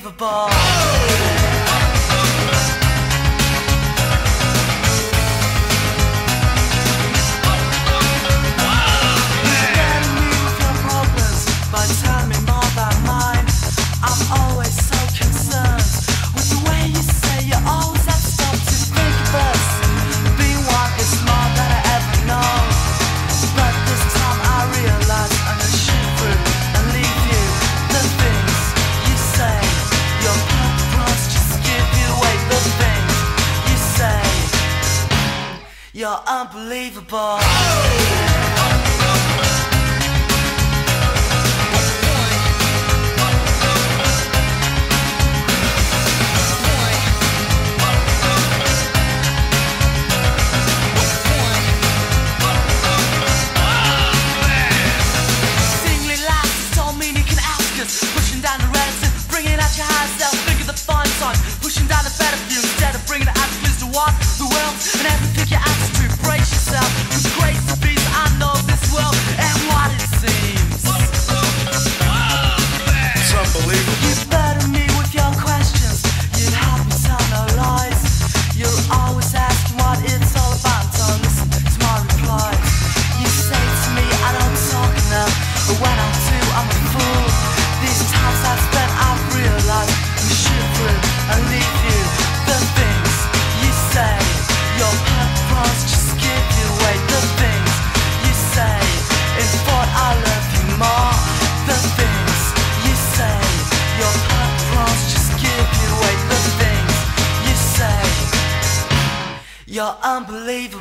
unbelievable. You're unbelievable. Singly laughs, don't mean you can ask us. Pushing down the reds and bringing out your high self. Think of the fun times, pushing down the better view instead of bringing it out to the what, the world, and everything you ask to brace yourself. With grace to be, I know this world and what it seems. It's unbelievable. You burden me with your questions. You help me tell no lies. You're always asking what it's all about. Don't listen to my replies. You say to me I don't talk enough, but when I do, I'm a fool. These times I've spent, I've realized I'm shivering and leave you. The things you say, your purpose just give you away. The things you say, in thought I love you more. The things you say, your purpose just give you away. The things you say, you're unbelievable.